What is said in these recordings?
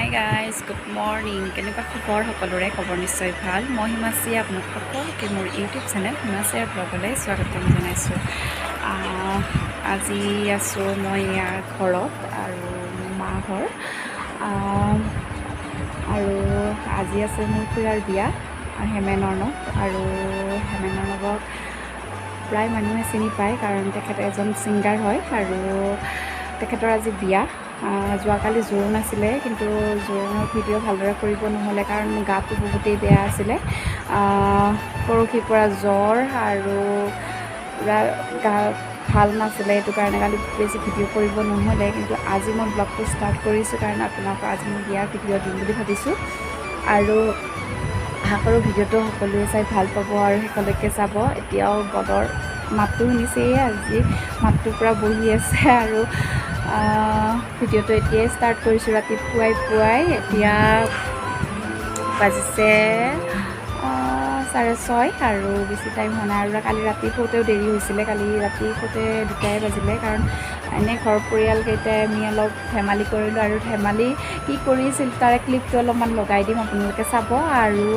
Hi guys, good morning. কেনেকুৱা খবৰ সকলোৰে খবৰ নিশ্চয় ভাল। মই হিমাশ্ৰী আপোনাক সকলোকে মোৰ ইউটিউব চেনেল হিমাশ্ৰী ব্লগলৈ স্বাগতম জনাইছোঁ। আজি আছোঁ মই ইয়াৰ ঘৰত আৰু মাহঁতৰ আৰু আজি আছে মোৰ খুৰাৰ বিয়া হেমেন অৰ্ণৱ আৰু হেমেন অৰ্ণৱক প্ৰায় মানুহে চিনি পায় কাৰণ তেখেত এজন ছিংগাৰ হয় আৰু তেখেতৰ আজি বিয়া। যোৱাকালি জোৰোণ আছিলে কিন্তু জোৰোণৰ ভিডিঅ' ভালদৰে কৰিব নহ'লে কাৰণ গাটো বহুতেই বেয়া আছিলে। পৰহিৰ পৰা জ্বৰ আৰু পুৰা গা ভাল নাছিলে, সেইটো কাৰণে কালি বেছি ভিডিঅ' কৰিব নহ'লে। কিন্তু আজি মই ব্লগটো ষ্টাৰ্ট কৰিছোঁ কাৰণ আপোনালোকক আজি মই বিয়াৰ ভিডিঅ' দিম বুলি ভাবিছোঁ আৰু আশা কৰোঁ ভিডিঅ'টো সকলোৱে চাই ভাল পাব আৰু শেষলৈকে চাব। এতিয়াও গদৰ মাতটো শুনিছেই, আজি মাতটো পূৰা বহি আছে আৰু ভিডিঅ'টো এতিয়াই ষ্টাৰ্ট কৰিছোঁ ৰাতিপুৱাই এতিয়া বাজিছে 6:30 আৰু বেছি টাইম হোৱা নাই আৰু কালি ৰাতি শুতেও দেৰি হৈছিলে। কালি ৰাতি শুতে 2টাই বাজিলে কাৰণ এনেই ঘৰৰ পৰিয়ালকেইটাই আমি অলপ ধেমালি কৰিলোঁ আৰু ধেমালি কি কৰিছিল তাৰে ক্লিপটো অলপমান লগাই দিম, আপোনালোকে চাব আৰু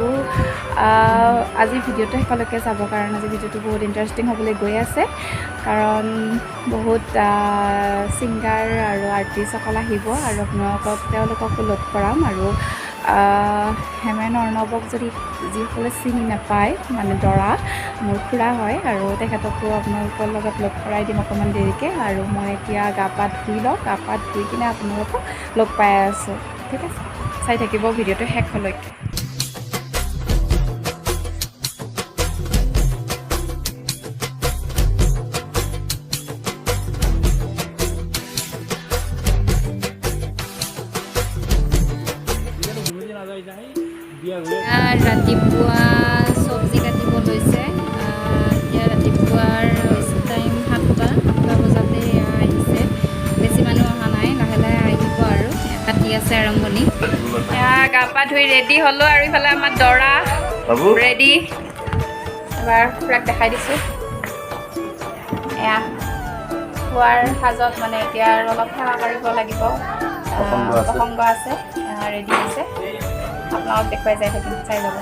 আজি ভিডিঅ'টো শেষলৈকে চাব কাৰণ আজি ভিডিঅ'টো বহুত ইণ্টাৰেষ্টিং হ'বলৈ গৈ আছে কাৰণ বহুত ছিংগাৰ আৰু আৰ্টিষ্টসকল আহিব আৰু তেওঁলোককো লগ কৰাম আৰু হেমেন অৰ্ণৱক যদি যিসকলে চিনি নাপায় মানে দৰা মোৰ খুৰা হয় আৰু তেখেতকো আপোনালোকৰ লগত লগ কৰাই দিম অকণমান দেৰিকৈ। আৰু মই এতিয়া গা পা ধুই লওঁ, গা পা ধুই কিনে আপোনালোকক লগ পাই আছোঁ। ঠিক আছে, চাই থাকিব ভিডিঅ'টো শেষলৈকে। ৰাতিপুৱা চব্জি কাটিব লৈছে। এতিয়া ৰাতিপুৱাৰ হৈছে টাইম 7টা বজাতে আহিছে, বেছি মানুহ অহা নাই, লাহে লাহে আহিব আৰু কাটি আছে আৰম্ভণি। গা পা ধুই ৰেডি হ'লোঁ আৰু ইফালে আমাৰ দৰা ৰেডি। এবাৰ খুৰাক দেখাই দিছোঁ, এয়া খোৱাৰ সাজত মানে এতিয়া আৰু অলপ সেৱা কৰিব লাগিব, প্ৰসংগ আছে, ৰেডি হৈছে। আপোনালোক দেখুৱাই যাই থাকিম, চাই যাব।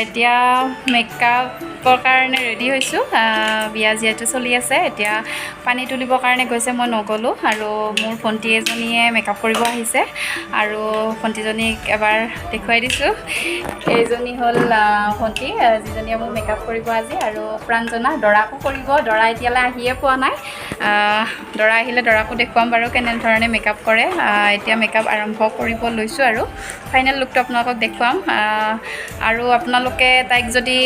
এতিয়া মেকআপৰ কাৰণে ৰেডি হৈছোঁ, বিয়া যিহেতু চলি আছে। এতিয়া পানী তুলিবৰ কাৰণে গৈছে, মই নগ'লোঁ আৰু মোৰ ভণ্টি এজনীয়ে মেকআপ কৰিব আহিছে আৰু ভণ্টিজনীক এবাৰ দেখুৱাই দিছোঁ। এইজনী হ'ল ভণ্টি যিজনীয়ে মোক মেকআপ কৰিব আজি আৰু প্ৰাঞ্জনা দৰাকো কৰিব। দৰা এতিয়ালৈ আহিয়ে পোৱা নাই, দৰা আহিলে দৰাকো দেখুৱাম বাৰু কেনেধৰণে মেকআপ কৰে। এতিয়া মেকআপ আৰম্ভ কৰিব লৈছোঁ আৰু ফাইনেল লুকটো আপোনালোকক দেখুৱাম। আৰু আপোনালোকে তাইক যদি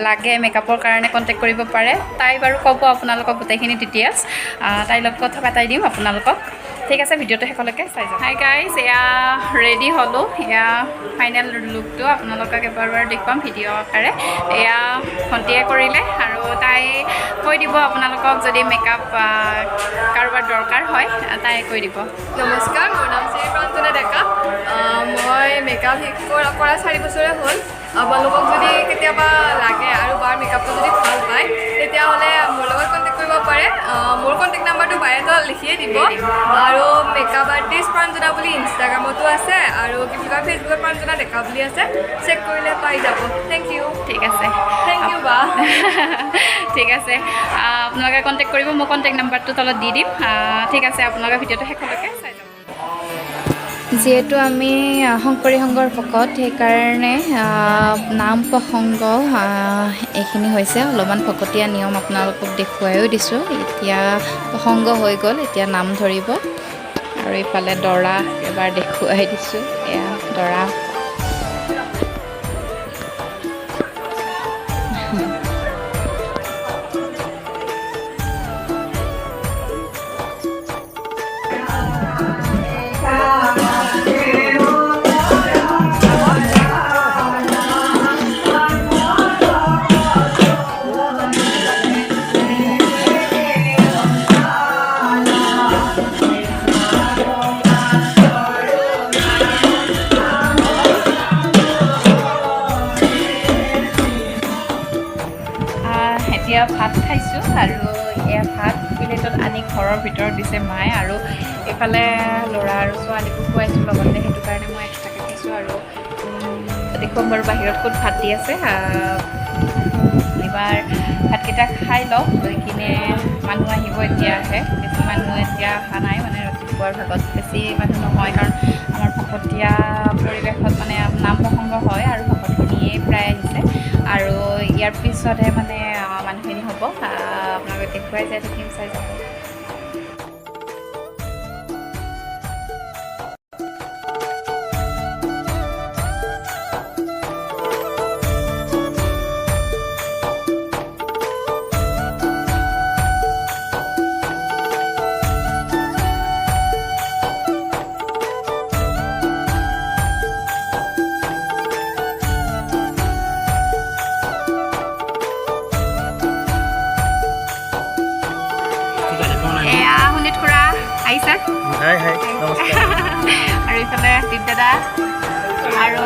লাগে মেকআপৰ কাৰণে কণ্টেক্ট কৰিব পাৰে, তাই বাৰু ক'ব আপোনালোকক গোটেইখিনি ডিটেইলছ, তাইৰ লগত কথা পাতাই দিম আপোনালোকক। ঠিক আছে, ভিডিঅ'টো শেষলৈকে চাই যাওক। হাই গাইজ, এয়া ৰেডি হ'লোঁ, এয়া ফাইনেল লুকটো আপোনালোকক এবাৰ দেখুৱাম ভিডিঅ' আকাৰে। এয়া ভণ্টিয়ে কৰিলে আৰু তাই কৈ দিব আপোনালোকক যদি মেকআপ কাৰোবাৰ দৰকাৰ হয় তাই কৈ দিব। নমস্কাৰ, মোৰ নাম শ্ৰী প্ৰাঞ্জনা ডেকা। মই মেকআপ কৰা 4 বছৰে হ'ল। আপোনালোকক যদি কেতিয়াবা লাগে আৰু বাৰ মেকআপটো যদি ভাল পায় তেতিয়াহ'লে মোৰ লগত কণ্টেক্ট কৰিব পাৰে। মোৰ কণ্টেক্ট নাম্বাৰটো বায়'ত লিখিয়ে দিব আৰু মেকআপ আৰ্টিষ্ট প্ৰাঞ্জনা বুলি ইনষ্টাগ্ৰামতো আছে আৰু কি বুলি কয় ফেচবুকত প্ৰাঞ্জনা ডেকা বুলি আছে, চেক কৰিলে পাই যাব। Thank you. ঠিক আছে, থেংক ইউ বা। ঠিক আছে, আপোনালোকে কণ্টেক্ট কৰিব, মোৰ কণ্টেক্ট নাম্বাৰটো তলত দি দিম। ঠিক আছে, আপোনালোকে ভিডিঅ'টো শেষলৈকে চাই যাব। যিহেতু আমি শংকৰী সংঘৰ ভকত, সেইকাৰণে নাম প্ৰসংগ এইখিনি হৈছে অলপমান ভকতীয়া নিয়ম, আপোনালোকক দেখুৱাইও দিছোঁ। এতিয়া প্ৰসংগ হৈ গ'ল, এতিয়া নাম ধৰিব আৰু ইফালে দৰা এবাৰ দেখুৱাই দিছোঁ, এয়া দৰা। এইফালে ল'ৰা আৰু ছোৱালীবোৰ খুৱাইছোঁ লগতে, সেইটো কাৰণে মই এক্সট্ৰাকৈ খাইছোঁ। আৰু দেখুৱাম বাৰু বাহিৰত ক'ত ভাত দি আছে। এইবাৰ ভাতকেইটা খাই লওঁ, লৈ কিনে মানুহ আহিব এতিয়াহে। বেছি মানুহ এতিয়া অহা নাই, মানে ৰাতিপুৱাৰ ভাগত বেছি মানুহ নহয়, কাৰণ আমাৰ ভকতীয়া পৰিৱেশত মানে নাম প্ৰসংগ হয় আৰু ভকতখিনিয়ে প্ৰায় আহিছে। আৰু ইয়াৰ পিছতহে মানে মানুহখিনি হ'ব। আপোনালোকে দেখুৱাই যাই থাকিম, চাই যাব। এয়া সুনীত খুৰা আহিছে। আৰু এইফালে দীপ দাদা আৰু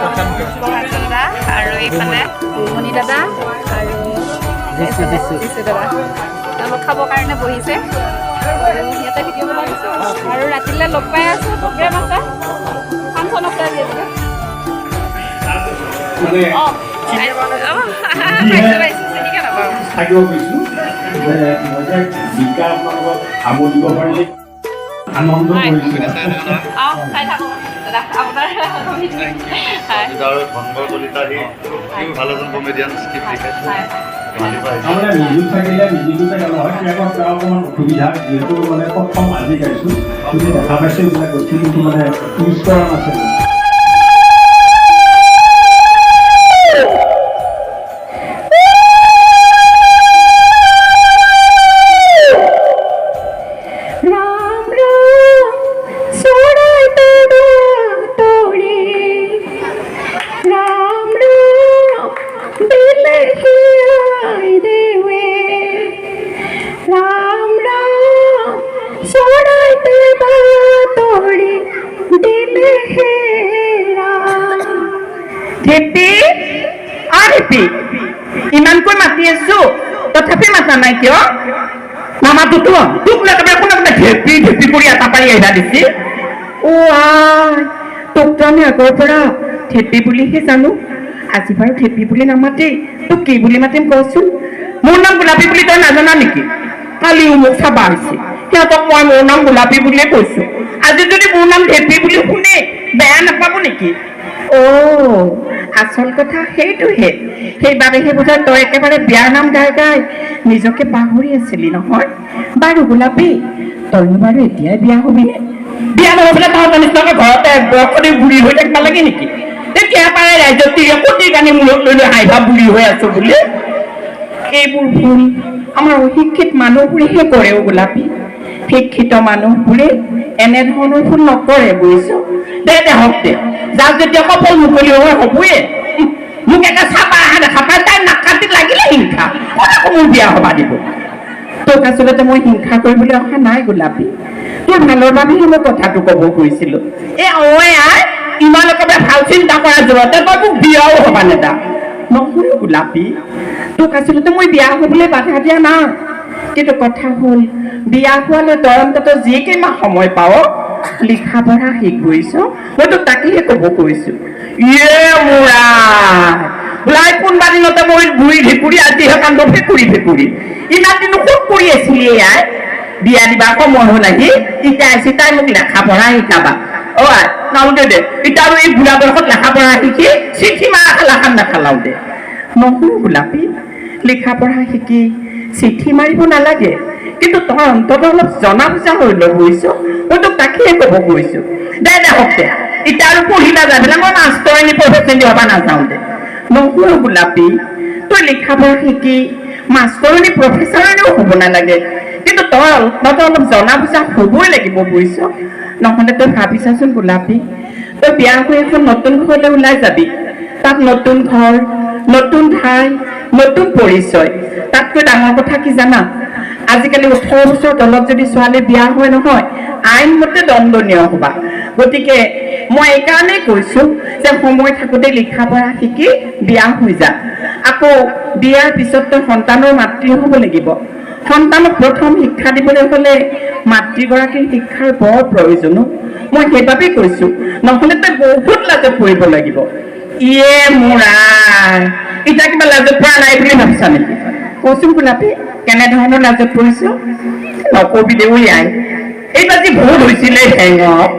প্ৰকাশ দাদা, আৰু এইফালে মণি দাদা আৰু দিশু দাদা। তেওঁলোক খাবৰ কাৰণে বহিছে আৰু ইয়াতে ভিডিঅ' বনাইছোঁ। আৰু ৰাতিলৈ লগ পাই আছোঁ, প্ৰগ্ৰেম আছে, ফাংচন আছে যিহেতু। থাকিব গৈছোঁ যে মই যে জিকা আপোনালোকক খাব দিব পাৰিলে আনন্দ কৰিছোঁ। চাই থাকোঁ দাদা, আপোনাৰ ধনবৰ কলিতা ভালো এজন কমেডিয়ান স্ক্ৰিপ্ট লিখে। তাৰমানে মিউজিক থাকিলে মিউজিকো থাকে নহয়, তেনেকুৱা তেওঁ অকণমান অসুবিধা, যিহেতু মানে প্ৰথম আজি গাইছোঁ, তুমি দেখা পাইছে এইবিলাক বস্তু, কিন্তু মানে ইউজ কৰা নাছিলোঁ। ইমানকৈ মাতি আছো তথাপি মাতা নাই কিয়? নামাতোতো তোক একেবাৰে কোনে ঢেপি ঢেপি কৰি এটা পাৰি আহিবা দিছি। তোক তো আমি আগৰ পৰা ঢেপি বুলিহে জানো, আজি বাৰু ঢেপি বুলি নামাতেই, তোক কি বুলি মাতিম কচোন? মোৰ নাম গোলাপী বুলি তই নাজানা নেকি? কালিও মোক চাবা হৈছে, সিহঁতক মই মোৰ নাম গোলাপী বুলিয়ে কৈছো। আজি যদি মোৰ নাম ঢেপি বুলি শুনে বেয়া নাপাব নেকি? আচল কথা সেইটোহে, সেইবাবেহে বোধ তই একেবাৰে বিয়াৰ নাম গাই গাই নিজকে পাহৰি আছিলি নহয়। বাৰু গোলাপী, তইনো বাৰু এতিয়াই বিয়া হবিনে? বিয়া নহবলে তহঁতৰ নিচিনাকৈ ঘৰতে বয়সতে বুঢ়ী হৈ থাকিব লাগে নেকি? তেতিয়া পাৰে ৰাইজৰ কোটি কানি মূৰত লৈ লৈ হাইভা বুঢ়ী হৈ আছো বুলি। এইবোৰ ভুল আমাৰ অশিক্ষিত মানুহবোৰেহে কৰে গোলাপী। শিক্ষিত মানুহবোৰে এনেধৰণৰ ভুল নকৰে, বুজিছ? দে হওক দে, যাক যেতিয়া কপাল মুকলি হৈ হ'বয়ে। মোক একে চাপা অহা দেখা পাই তাই নাক কাটি লাগিলে হিংসা, কোনে মোৰ বিয়া হবা দিব? তোক আচলতে মই হিংসা কৰিবলৈ অহা নাই গোলাপী, তোৰ ভালৰ বাবেহে মই কথাটো ক'ব খুজিছিলো। ইমান একেবাৰে ভাল চিন্তা কৰাৰ জোৰতে তই মোক বিয়াও হবা নেদা নহয় গোলাপী। তোক আচলতে মই বিয়া হবলৈ বাধা দিয়া নাই, কিন্তু কথা হ'ল বিয়া হোৱালৈ তই অন্তত যিকেইমাহ সময় পাৱ লিখা পঢ়া শিক, বুজিছ? মই তোক তাকেহে ক'ব কৈছো। বোলাই কোনোবা দিনতে মই বুঢ়ী ভেকুৰী, আজিহে কান্দ ভেকুৰী। ইমান দিনো ক'ত কৰি আছিলি ইয়াই? বিয়া দিবা সময় হ'ল আহি, ইটা আহিছে তাই মোক লেখা পঢ়া শিকাবা। নাওঁতে দে ইটা আৰু এই বুঢ়া বয়সত লেখা পঢ়া শিকি চিঠি মাৰা খালাখান নাখালাও দে নহয় গোলাপী। লিখা পঢ়া শিকি চিঠি মাৰিব নালাগে, কিন্তু তই অন্তত অলপ জনা বুজা হৈ ল, বুজিছ? মই তোক তাকেহে ক'ব কৈছো। দে হওক দে, ইটা আৰু পঢ়িবা যাই পেলাই মই মাষ্টৰণী প্ৰফেচন হবা নাযাওঁ দে নহয় গোলাপী। তই লিখা পঢ়া শিকি মাষ্টৰণী প্ৰফেচাৰণীও হ'ব নালাগে, কিন্তু তই অলপ জনা বুজা হ'বই লাগিব, বুজিছ? নহ'লে তই ভাবিছাচোন গোলাপী, তই বিয়া হৈ এখন নতুন ঘৰলৈ ওলাই যাবি, তাত নতুন ঘৰ, নতুন ঠাই, নতুন পৰিচয়। তাতকৈ ডাঙৰ কথা কি জানা? আজিকালি 18 বছৰ তলত যদি ছোৱালী বিয়া হয় নহয়, আইনমতে দণ্ডনীয় হবা। গতিকে মই এইকাৰণেই কৈছো যে সময় থাকোঁতে লিখা পঢ়া শিকি বিয়া হৈ যা। আকৌ বিয়াৰ পিছত তই সন্তানৰ মাতৃ হ'ব লাগিব। সন্তানক প্ৰথম শিক্ষা দিবলৈ হ'লে মাতৃগৰাকীৰ শিক্ষাৰ বৰ প্ৰয়োজন মই সেইবাবেই কৈছো নহ'লে তই বহুত লাজত পৰিব লাগিব ইয়ে মোৰ আই এতিয়া কিবা লাজত পৰা নাই বুলি ভাবিছা নেকি কচোন গোলাপী কেনেধৰণৰ লাজত পৰিছ নকবি দে ঐ আই এইবাৰ যি ভোট হৈছিলে হেঙত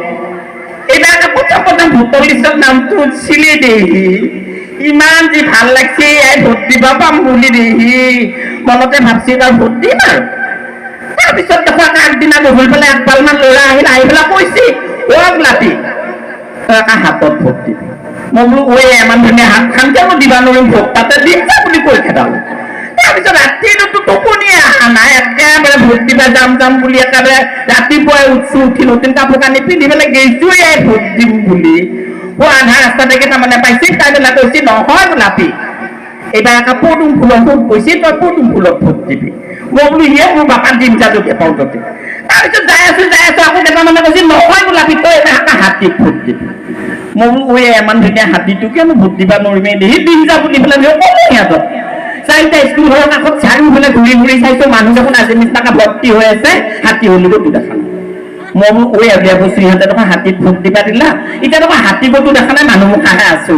এইবাৰ প্ৰথম ভোটৰ লিষ্টত নামটো উঠিছিলে দেহি ইমান যি ভাল লাগছে আই ভোট দিব পাম বুলি দেহি মনতে ভাবছি এইবাৰ ভোট দিম আৰু তাৰপিছত দেখোন আগদিনা গধূলি পেলাই একপালমান ল'ৰা আহি পেলাই কৈছে অ গোলাপী তই একা হাতত ভোট দিবি মই বোলো ঐ ইমান ধুনীয়া হাতখন কিয় দিবা নোৱাৰিম ভোট তাতে দিম যা বুলি কৈ খেদালো তাৰপিছত ৰাতিটো টোপনিয়ে অহা নাই একেবাৰে ভোট দিবা যাম বুলি একেবাৰে ৰাতিপুৱাই উঠি নতুন কাপোৰ কানি পিন্ধি পেলাই গৈছোৱে ভোট দিম বুলি আধা ৰাস্তালৈকে তাৰমানে পাইছে তাই পেলাই কৈছে নহয় গোলাপী এইবাৰ একা পদুম ফুলৰ ভোট কৈছে তই পদুম ফুলত ভোট দিবি মই বোলো ইয়ে মোৰ বাপাৰ দিম যা য'তে পাওঁ ততে তাৰপিছত যাই আছো আকৌ কেইটামানে কৈছে নহয় গোলাপী তই এইবাৰ একা হাতীক ভোট দিবি মই বোলো ঐ ইমান ধুনীয়া হাতীটো কিয়নো ভোট দিবা নোৱাৰিমে দেহি দিম যা বুলি পেলাই ক'লো সিহঁতক চাৰিটা স্কুল ঘৰৰ কাষত চাৰিওফালে ঘূৰি চাইছো মানুহ দেখোন আজি নিচিনাকে ভৰ্তি হৈ আছে হাতী হলি ক'তো দেখা নাই মই বোলো ঐ এবিয়া বস্তু সিহঁতে দেখোন হাতীত ভোট দিবা দিলা এতিয়া দেখোন হাতী ক'তো দেখা নাই মানুহ মুখাহে আছো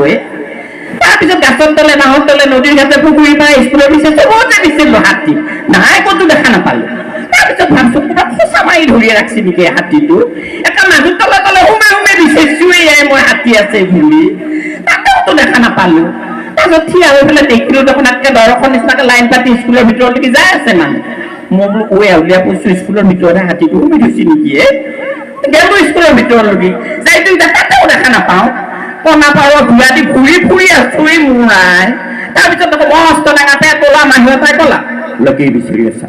তাৰপিছত গাছৰ তলে নাহৰ তলে নদীৰ ঘাটে পুখুৰী পৰা স্কুলৰ পিছে চবতে দিছিলো হাতী নাই ক'তো দেখা নাপালো তাৰপিছত ভাবছো ক'ৰবাত সঁচা মাৰি ধৰিয়ে ৰাখছি নেকি হাতীটো এটা মানুহ তলে সোমাই বিচাৰিছোৱে মই হাতী আছে বুলি তাতেওতো দেখা নাপালো তাৰপিছত থিয় হৈ পেলাই দেখিলো দেখোন একে দৰখন নিচিনাকে লাইন পাতি স্কুলৰ ভিতৰলৈকে যাই আছে মানুহ মই বোলো ঐ আউলীয়া কৈছো স্কুলৰ ভিতৰতে হাতীটো সোমাই থৈছে নেকি গেলো স্কুলৰ ভিতৰলৈকে যাইতো এতিয়া তাতেও দেখা নাপাওঁ কণা পাৰৰ ঘূৰা দি ঘূৰি আছো মোৰ নাই তাৰপিছত দেখোন মস্ত ডাঙা পেট ক'লা মানুহ এটাই ক'লা লগে বিচাৰি আছা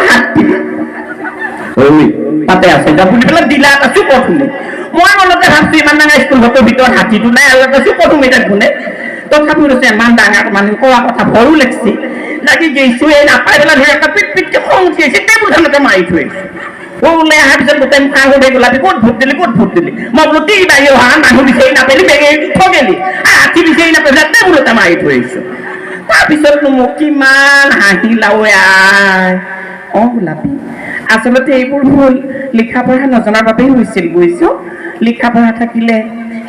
হাতী তাতে আছে যা বুলি পেলাই দিলা এটা চুপৰ শুনে মই মনতে ভাবছো ইমান ডাঙৰ স্কুল ঘৰৰ ভিতৰত হাতীটো নাই আৰু এটা চুপৰ শুনে তাত শুনে তথাপিও ৰৈছে ইমান ডাঙৰ মানুহ কোৱা কথা ভয়ো লাগিছে লাগি গৈছো এই নাপাই পেলাই ধৰি এটা পিটকে খং উঠি আহিছে টেবুলখনতে মাৰি থৈ আহিছো ওলাই অহাৰ পিছত গোটেই মুখা হৈ গোলাপী ক'ত ভোট দিলি মই বোলো তি বাঢ়ি অহা মানুহ বিচাৰি নাপালি বেগে ঠগেলি হাতী বিচাৰি নাপালি টেবুলতে মাৰি থৈ আহিছো তাৰপিছতনো মোক কিমান হাঁহিলা আই অ গোলাপী আচলতে এইবোৰ ভুল লিখা পঢ়া নজনাৰ বাবেই হৈছিল বুজিছো লিখা পঢ়া থাকিলে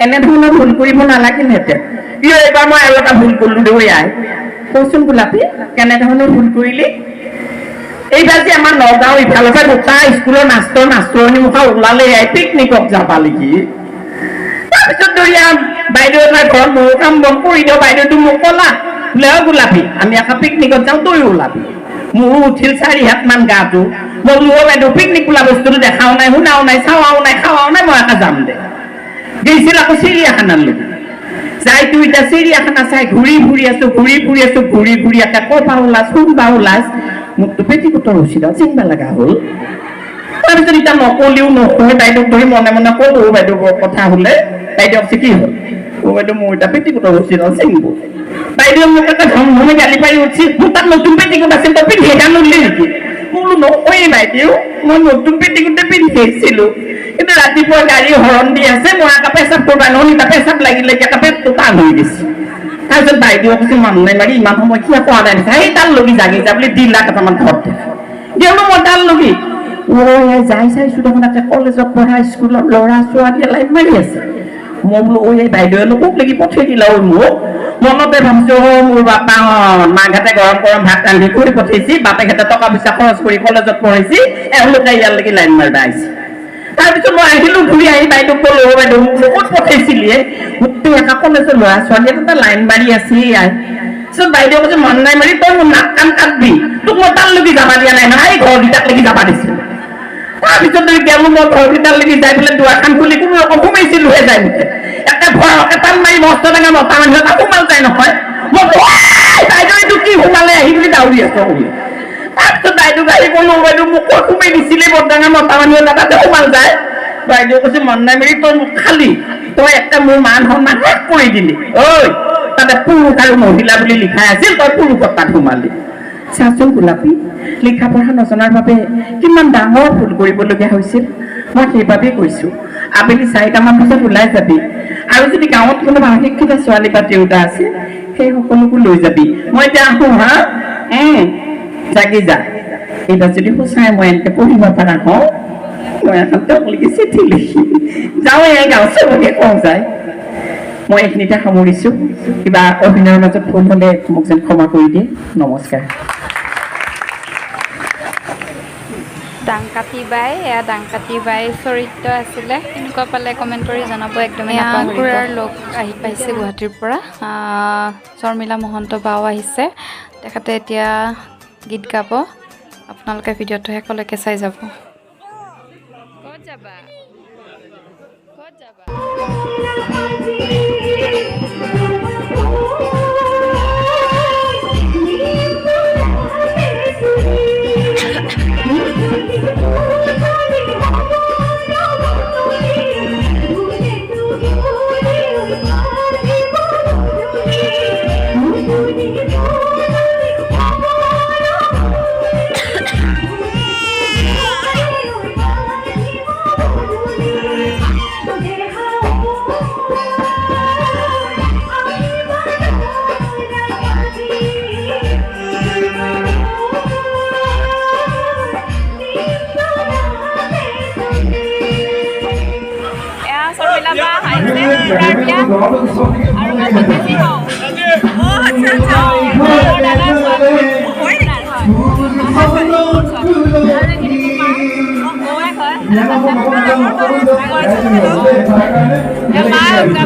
এনেধৰণৰ ভুল কৰিব নালাগিলহেঁতেন এইবাৰ মই আৰু এটা ভুল কৰিলো দেই আই কচোন গোলাপী কেনেধৰণৰ ভুল কৰিলি এইবাৰ যে আমাৰ নগাঁও ইফালৰ পৰা দুটা স্কুলৰ মাষ্টৰণী মুখা ওলালে পিকনিকত যাবালেকি তাৰপিছত ধৰি বাইদেউ এটাৰ ঘৰত বহু কাম বন কৰি দিওঁ বাইদেউটো মোক ক'লা বোলে গোলাপী আমি আকৌ পিকনিকত যাওঁ তইও ওলাবি মোৰো উঠিল 4 হাত মান গাটো মই বোলো বাইদেউ পিকনিক বোলা বস্তুটো দেখাও নাই শুনাও নাই চাৱাও নাই খাৱাও নাই মই আকৌ যাম দে গৈছিল আকৌ চিৰিয়াখানালৈ যাই তুই এতিয়া চিৰিয়াখানা চাই ঘূৰি একে ক'ৰপা ওলাছ কোনবা ওলাছ মোকতো পেটিকোটৰ ৰছীডাল চিঙবা লগা হ'ল তাৰপিছত এতিয়া নকলেও নকয় বাইদেউক ধৰি মনে ক'লো বাইদেউ কথা হ'লে বাইদেউ কি হ'ল বাইদেউ মোৰ এতিয়া পেটিকোটৰ ৰছীডাল চিঙিব বাইদেউ মোক এটা ধমধমে গালি পাৰি উঠি মোৰ তাত নতুন পেটিকোট আছিল তই পিন্ধি সেইকাৰণে উলিয়াই নেকি মই বোলো নকয়েই বাইদেউ মই নতুন পেটিকোটে পিন্ধি আহিছিলো কিন্তু ৰাতিপুৱা গাড়ী হৰণ দি আছে মই এটা পেচাব কৰবা নহ'লে এটা পেচাব লাগিলে এটা পেটটো টান হৈ গৈছে তাৰপিছত বাইদেউ কৈছে মানুহে মাৰি ইমান সময় কিয় কোৱা নাই সেই তাৰ লগি জাগি যা বুলি 2 লাখ কেইটামান ঘৰত দিলো মই তাৰ লগি যাই চাইছো দেখোন একে কলেজত পঢ়া স্কুলৰ ল'ৰা ছোৱালীয়ে লাইন মাৰি আছে মই বোলো এই বাইদেৱে লোকক লাগি পঠিয়াই দিলা মোক মনতে ভাবিছো মোৰ বাপাহঁত মাকহঁতে গৰম ভাত ৰান্ধি কৰি পঠিয়াইছি বাপেকহঁতে টকা পইচা খৰচ কৰি কলেজত পঢ়াইছি এওঁলোকে ইয়ালৈকে লাইন মাৰিব আহিছে তাৰপিছত মই আহিলো ঘূৰি আহি বাইদেউক ক'লো বাইদেউ মোক ক'ত পঠাইছিলি গোটেই এটা কলেজৰ ল'ৰা ছোৱালী এটা লাইন মাৰি আছে পিছত বাইদেউ কৈছে মন নাই মাৰি তই মোৰ নাক কাণ কাটবি তোক মই তালৈকে যাবা দিয়া নাই নহয় ঘৰকেইটালৈকে যাবা দিছিল তাৰপিছত গেলো মই ঘৰকেইটালৈকে যাই পেলাই দুৱাৰখন খুলি কোনো ৰকম সোমাইছিলোহে যাই মুঠে একে ভয়কে টান মাৰি মস্ত ডাঙৰ মতা মানুহ এটা সোমাল যায় নহয় মই বাইদেউ এইটো কি সোমালে আহি বুলি দাউৰি আছো তাৰপিছত বাইদেউ গাড়ী ক'লো বাইদেউ মোক ক'ত সোমাই দিছিলে বৰ ডাঙৰ মতা মানুহ এটা তাতে সোমাল যায় বাইদেউ কৈছে মন নাই মাৰি তই মোক খালি তই একটা মোৰ মান সন্মান শেষ কৰি দিলি ঐ তাতে পুৰুষ আৰু মহিলা বুলি লিখা আছিল তই পুৰুষত তাত সোমালি চাচোন গোলাপী লিখা পঢ়া নজনাৰ বাবে কিমান ডাঙৰ ভুল কৰিবলগীয়া হৈছিল মই সেইবাবেই কৈছো আবেলি 4টামান বজাত ওলাই যাবি আৰু যদি গাঁৱত কোনোবা শিক্ষিত ছোৱালী বা দেউতা আছে সেই সকলোকো লৈ যাবি মই এতিয়া আহো হা জাগি যা এটা যদি সঁচাই মই এনেকে পঢ়িব পৰা হওঁ মই এখন তেওঁক লিখি চিঠি লিখি যাওঁ এই গাঁও চবকে কওঁ যায় মই এইখিনিতে সামৰিছোঁ কিবা অভিনয়ৰ মাজত ভুল হ'লে মোক যেন ক্ষমা কৰি দিয়ে নমস্কাৰ ডাংকাতি বাই এয়া ডাংকাতি বাই চৰিত্ৰ আছিলে কেনেকুৱা পালে কমেণ্ট কৰি জনাব একদমেই খুৰাৰ লগ আহি পাইছে গুৱাহাটীৰ পৰা শৰ্মিলা মহন্ত বাও আহিছে তেখেতে এতিয়া গীত গাব আপোনালোকে ভিডিঅ'টো শেষলৈকে চাই যাব ক'ত যাবা ক'ত যাবা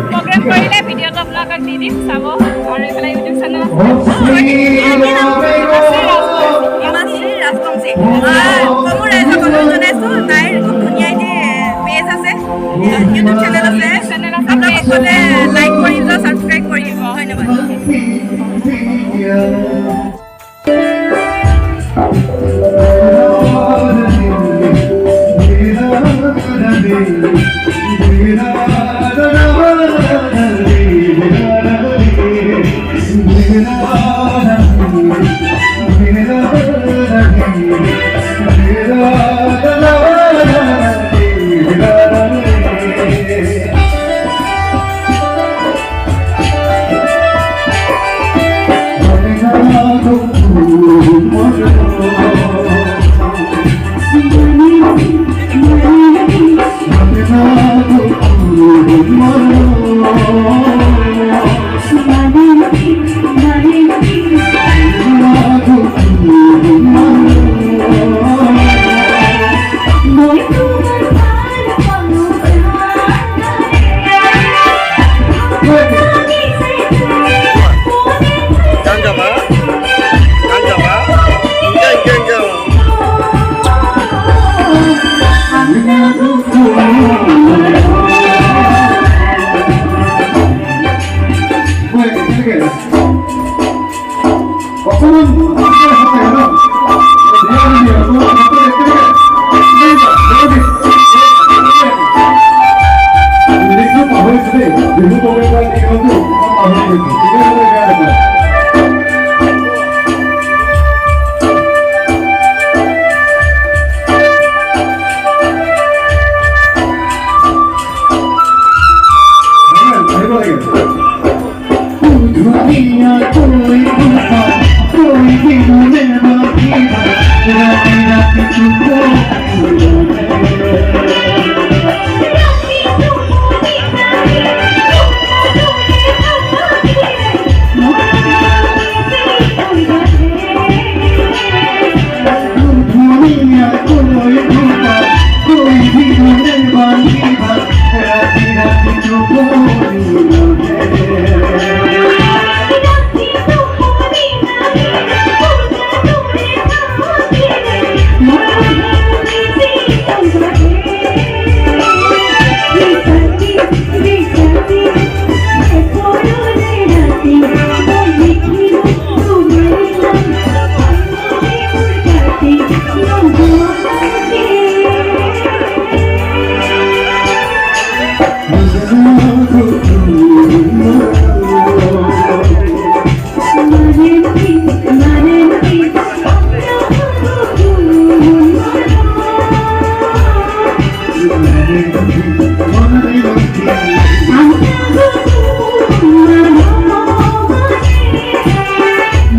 প্ৰগ্ৰেম কৰিলে ভিডিঅ'টো আপোনালোকক দি দিম চাব আৰু এইফালে ইউটিউব চেনেল লাইক কৰি ছাবস্ক্ৰাইব কৰি দিব ধন্যবাদ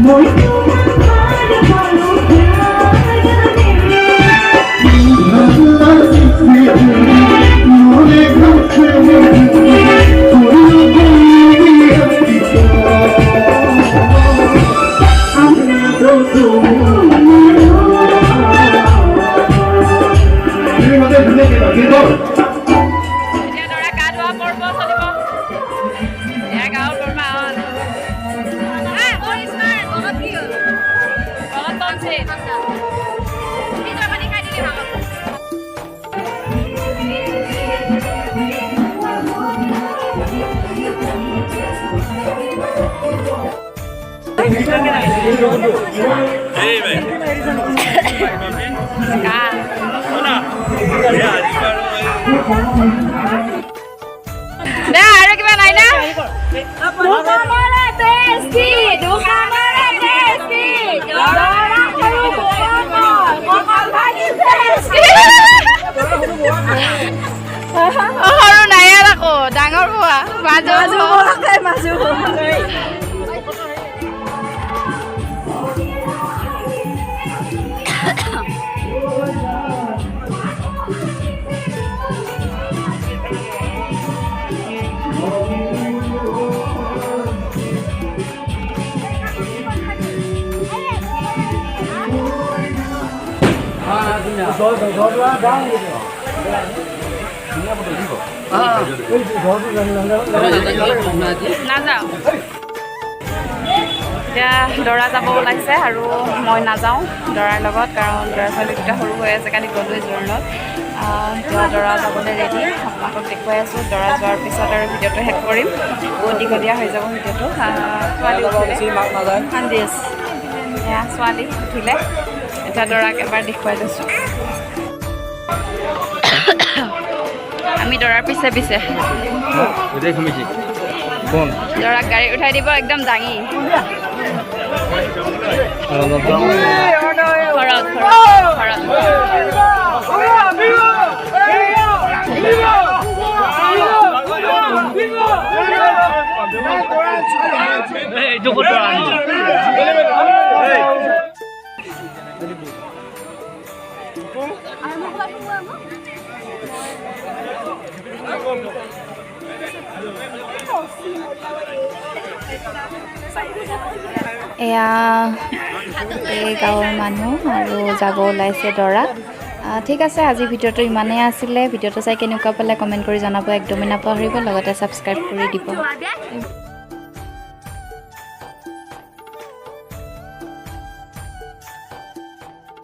Voy a দে আৰু কিবা নাই না সৰু নাই আৰু আকৌ ডাঙৰ হোৱা মাজু নাযাওঁ এতিয়া দৰা যাব ওলাইছে আৰু মই নাযাওঁ দৰাৰ লগত কাৰণ ল'ৰা ছোৱালী দুটা সৰু হৈ আছে কালি গ'লোৱে জোৰোণত এতিয়া দৰা যাবলৈ ৰেডি আপোনালোকক দেখুৱাই আছোঁ দৰা যোৱাৰ পিছত আৰু ভিডিঅ'টো শেষ কৰিম বহুত দীঘলীয়া হৈ যাব ভিডিঅ'টো ছোৱালী উঠিলে এয়া ছোৱালী উঠিলে এতিয়া দৰাক এবাৰ দেখুৱাই লৈছোঁ আমি দৰাৰ পিছে পিছে দৰাক গাড়ী উঠাই দিব একদম দাঙি ঘৰত এয়া এই গাঁৱৰ মানুহ আৰু যাব ওলাইছে দৰা ঠিক আছে আজি ভিডিঅ'টো ইমানেই আছিলে ভিডিঅ'টো চাই কেনেকুৱা পালে কমেণ্ট কৰি জনাব একদমেই নাপাহৰিব লগতে ছাবস্ক্ৰাইব কৰি দিব